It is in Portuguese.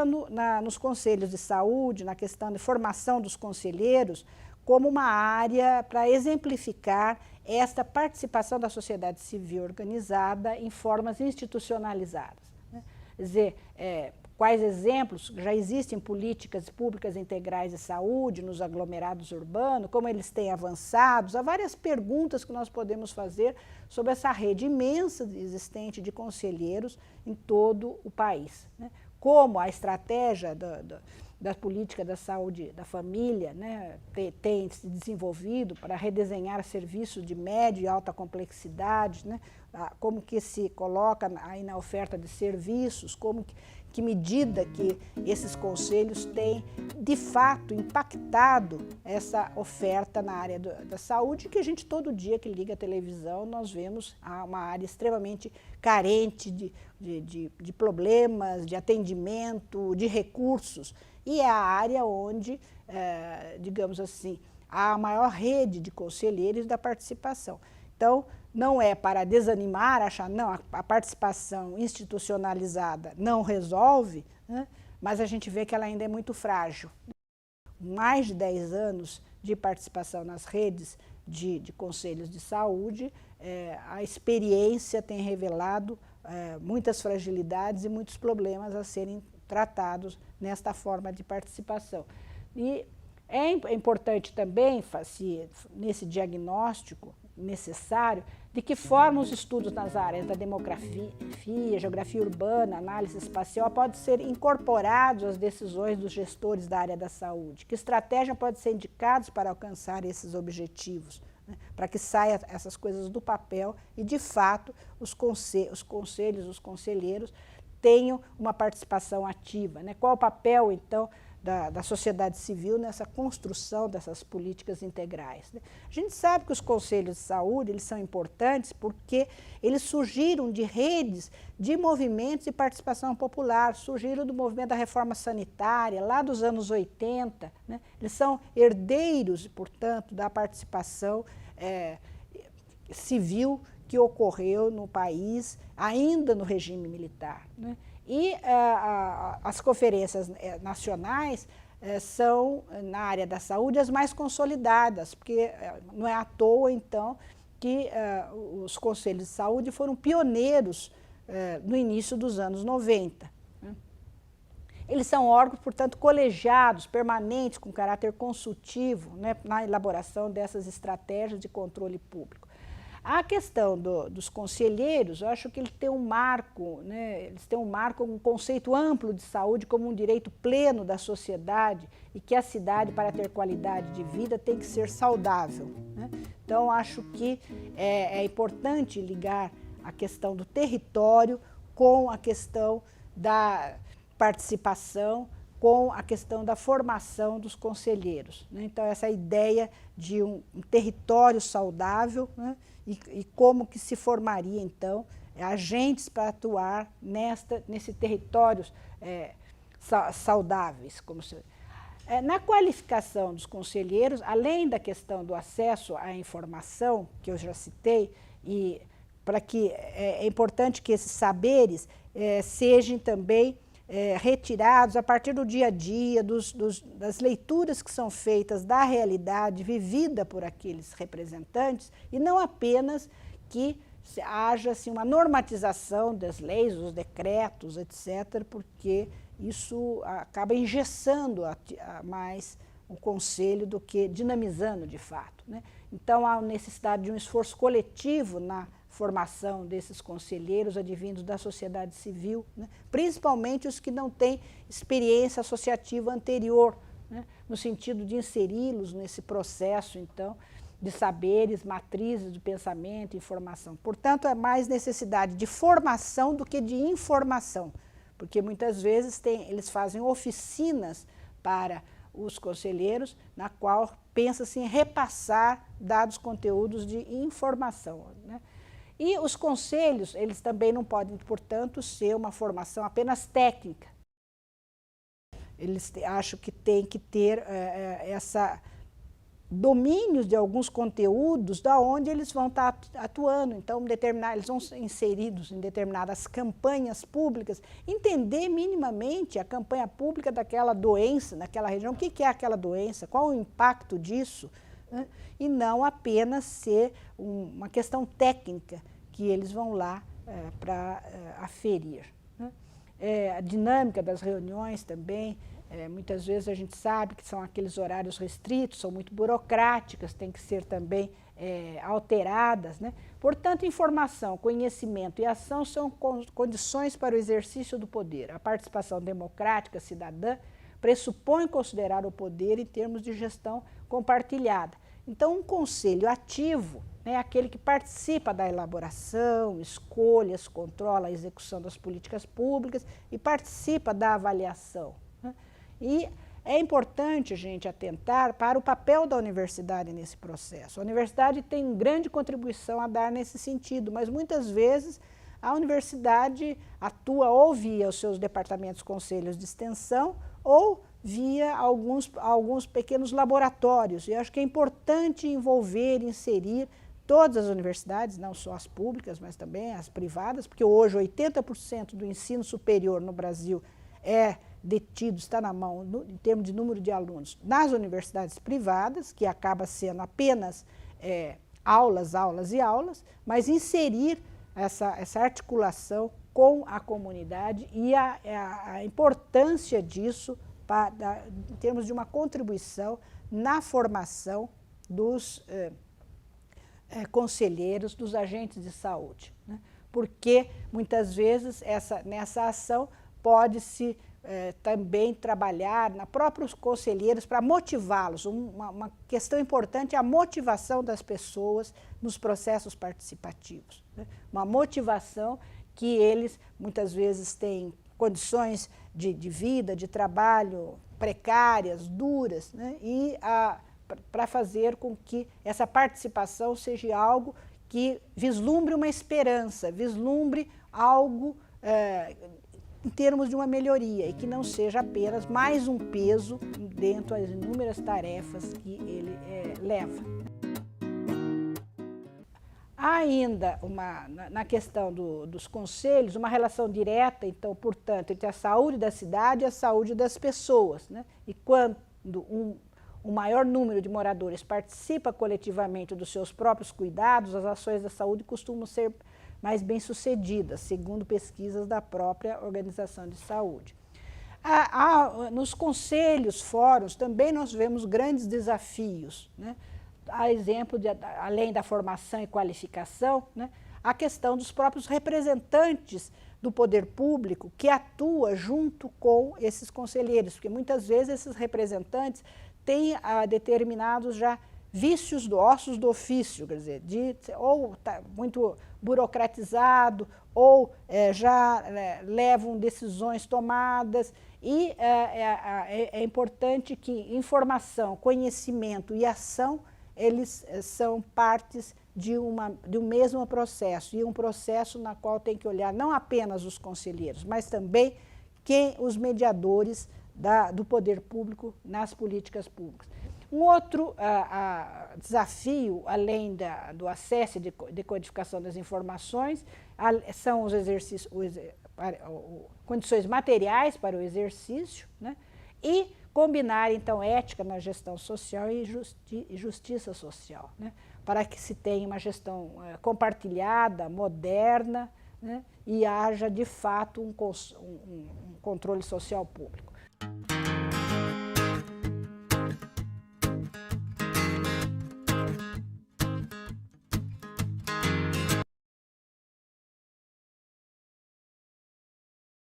pensando nos conselhos de saúde, na questão de formação dos conselheiros, como uma área para exemplificar esta participação da sociedade civil organizada em formas institucionalizadas, né? Quer dizer, quais exemplos, já existem políticas públicas integrais de saúde nos aglomerados urbanos, como eles têm avançado, há várias perguntas que nós podemos fazer sobre essa rede imensa existente de conselheiros em todo o país, né? Como a estratégia da política da saúde da família, né, tem se desenvolvido para redesenhar serviços de média e alta complexidade, né, como que se coloca aí na oferta de serviços, que medida que esses conselhos têm, de fato, impactado essa oferta na área da saúde, que a gente, todo dia que liga a televisão, nós vemos uma área extremamente carente de problemas, de atendimento, de recursos, e é a área onde, digamos assim, há a maior rede de conselheiros da participação. Então, não é para desanimar, achar, não, a participação institucionalizada não resolve, né? Mas a gente vê que ela ainda é muito frágil. Mais de 10 anos de participação nas redes de conselhos de saúde, a experiência tem revelado muitas fragilidades e muitos problemas a serem tratados nesta forma de participação. E é importante também, nesse diagnóstico necessário, de que forma os estudos nas áreas da demografia, geografia urbana, análise espacial podem ser incorporados às decisões dos gestores da área da saúde, que estratégia pode ser indicada para alcançar esses objetivos, né, para que saiam essas coisas do papel e, de fato, os conselhos, os conselheiros tenham uma participação ativa, né? Qual o papel, então, da sociedade civil nessa construção dessas políticas integrais, né? A gente sabe que os conselhos de saúde eles são importantes porque eles surgiram de redes de movimentos de participação popular, surgiram do movimento da reforma sanitária, lá dos anos 80, né? Eles são herdeiros, portanto, da participação civil que ocorreu no país, ainda no regime militar, né? E as conferências nacionais são, na área da saúde, as mais consolidadas, porque não é à toa, então, que os conselhos de saúde foram pioneiros no início dos anos 90. Né? Eles são órgãos, portanto, colegiados, permanentes, com caráter consultivo, né, na elaboração dessas estratégias de controle público. A questão dos conselheiros, eu acho que ele tem um marco, né, eles têm um marco, um conceito amplo de saúde como um direito pleno da sociedade e que a cidade, para ter qualidade de vida, tem que ser saudável, né? Então, acho que é importante ligar a questão do território com a questão da participação, com a questão da formação dos conselheiros, né? Então, essa ideia de um território saudável, né? E como que se formaria, então, agentes para atuar nesse territórios saudáveis. Na qualificação dos conselheiros, além da questão do acesso à informação, que eu já citei, e para que é importante que esses saberes sejam também retirados a partir do dia a dia, das leituras que são feitas da realidade vivida por aqueles representantes, e não apenas que haja assim, uma normatização das leis, dos decretos, etc., porque isso acaba engessando mais o conselho do que dinamizando de fato, né? Então, há necessidade de um esforço coletivo na formação desses conselheiros advindos da sociedade civil, né? Principalmente os que não têm experiência associativa anterior, né? No sentido de inseri-los nesse processo, então, de saberes, matrizes de pensamento, informação. Portanto, é mais necessidade de formação do que de informação, porque muitas vezes eles fazem oficinas para os conselheiros, na qual pensa-se em repassar dados conteúdos de informação, né? E os conselhos, eles também não podem, portanto, ser uma formação apenas técnica. Eles acho que tem que ter domínios de alguns conteúdos da onde eles vão estar atuando. Então, eles vão ser inseridos em determinadas campanhas públicas, entender minimamente a campanha pública daquela doença, naquela região, o que é aquela doença, qual o impacto disso, né? E não apenas ser uma questão técnica que eles vão lá para aferir, né? A dinâmica das reuniões também, muitas vezes a gente sabe que são aqueles horários restritos, são muito burocráticas, têm que ser também alteradas, né? Portanto, informação, conhecimento e ação são condições para o exercício do poder. A participação democrática cidadã pressupõe considerar o poder em termos de gestão compartilhada. Então, um conselho ativo é aquele que participa da elaboração, escolhas, controla a execução das políticas públicas e participa da avaliação, né? E é importante a gente atentar para o papel da universidade nesse processo. A universidade tem grande contribuição a dar nesse sentido, mas muitas vezes a universidade atua ou via os seus departamentos, conselhos de extensão, ou via alguns pequenos laboratórios. E acho que é importante envolver, inserir todas as universidades, não só as públicas, mas também as privadas, porque hoje 80% do ensino superior no Brasil é detido, está na mão, em termos de número de alunos, nas universidades privadas, que acaba sendo apenas aulas, aulas e aulas, mas inserir essa articulação com a comunidade e a importância disso em termos de uma contribuição na formação dos conselheiros, dos agentes de saúde, né? Porque muitas vezes nessa ação pode-se também trabalhar na próprios conselheiros para motivá-los. Uma questão importante é a motivação das pessoas nos processos participativos, né? Uma motivação que eles muitas vezes têm condições de vida, de trabalho precárias, duras, né? E para fazer com que essa participação seja algo que vislumbre uma esperança, vislumbre algo em termos de uma melhoria e que não seja apenas mais um peso dentro das inúmeras tarefas que ele leva. Há ainda, na questão dos conselhos, uma relação direta, então, portanto, entre a saúde da cidade e a saúde das pessoas, né? E quando o maior número de moradores participa coletivamente dos seus próprios cuidados, as ações da saúde costumam ser mais bem-sucedidas, segundo pesquisas da própria Organização de Saúde. Nos conselhos, fóruns, também nós vemos grandes desafios, né? A exemplo, além da formação e qualificação, né, a questão dos próprios representantes do poder público que atua junto com esses conselheiros, porque muitas vezes esses representantes têm determinados já vícios ossos do ofício, quer dizer, ou está muito burocratizado, ou já levam decisões tomadas, e é importante que informação, conhecimento e ação eles são partes de um mesmo processo, e um processo na qual tem que olhar não apenas os conselheiros, mas também os mediadores do poder público nas políticas públicas. Um outro desafio, além do acesso e decodificação das informações, são os exercícios, condições materiais para o exercício, né? E combinar, então, ética na gestão social e justiça social, né? Para que se tenha uma gestão compartilhada, moderna, né? E haja, de fato, um controle social público.